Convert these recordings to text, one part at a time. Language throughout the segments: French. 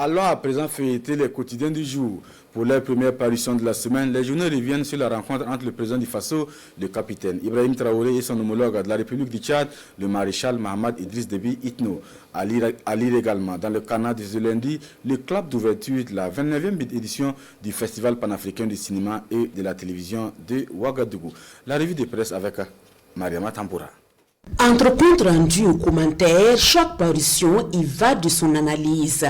Allons à présent feuilleter les quotidiens du jour. Pour leur première parution de la semaine, les journaux reviennent sur la rencontre entre le président du Faso, le capitaine Ibrahim Traoré et son homologue de la République du Tchad, le maréchal Mahamad Idriss Déby Itno. À lire également dans le canal de ce lundi, le club d'ouverture de la 29e édition du Festival panafricain du cinéma et de la télévision de Ouagadougou. La revue de presse avec Mariama Tamboura. Entre compte rendu ou commentaire, chaque parution y va de son analyse.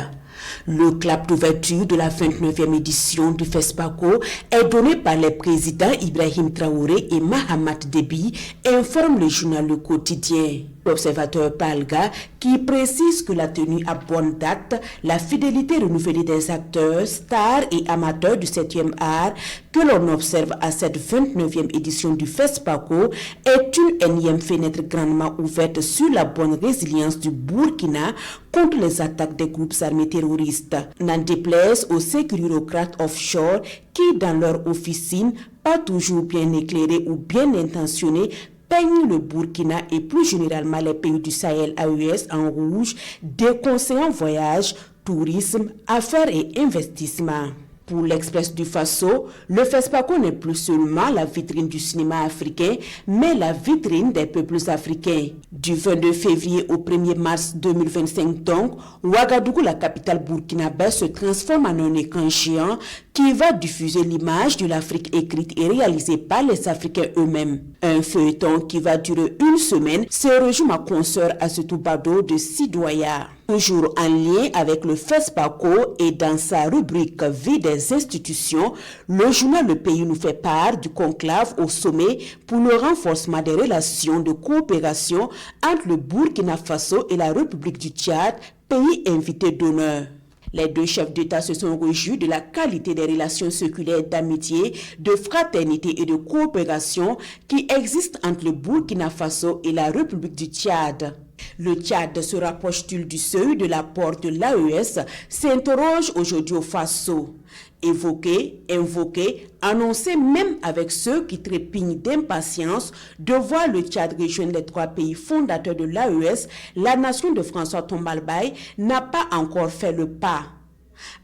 Le clap d'ouverture de la 29e édition du FESPACO est donné par les présidents Ibrahim Traoré et Mahamad Déby, informe le journal Le Quotidien. L'observateur Palga qui précise que la tenue à bonne date, la fidélité renouvelée des acteurs, stars et amateurs du 7e art que l'on observe à cette 29e édition du FESPACO est une énième fenêtre grandement ouverte sur la bonne résilience du Burkina contre les attaques des groupes armés terroristes. N'en déplaise aux sécurocrates offshore qui, dans leur officine, pas toujours bien éclairés ou bien intentionnés, peignent le Burkina et plus généralement les pays du Sahel AES en rouge, déconseillant voyage, tourisme, affaires et investissements. Pour l'Express du Faso, le FESPACO n'est plus seulement la vitrine du cinéma africain, mais la vitrine des peuples africains. Du 22 février au 1er mars 2025 donc, Ouagadougou, la capitale burkinabé, se transforme en un écran géant qui va diffuser l'image de l'Afrique écrite et réalisée par les Africains eux-mêmes. Un feuilleton qui va durer une semaine, se rejoint ma consoeur Assetou Bado de Sidoya. Toujours en lien avec le FESPACO et dans sa rubrique Vie des institutions, le journal Le Pays nous fait part du conclave au sommet pour le renforcement des relations de coopération entre le Burkina Faso et la République du Tchad, pays invité d'honneur. Les deux chefs d'État se sont réjouis de la qualité des relations séculaires d'amitié, de fraternité et de coopération qui existent entre le Burkina Faso et la République du Tchad. Le Tchad se rapproche-t-il du seuil de la porte de l'AES, s'interroge aujourd'hui au Faso. Évoqué, invoqué, annoncé même avec ceux qui trépignent d'impatience de voir le Tchad rejoindre les trois pays fondateurs de l'AES, la nation de François Tombalbaye n'a pas encore fait le pas.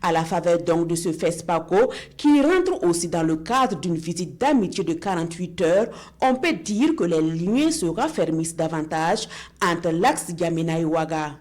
À la faveur donc de ce FESPACO, qui rentre aussi dans le cadre d'une visite d'amitié de 48 heures, on peut dire que les liens se raffermissent davantage entre l'axe Djamena et Ouaga.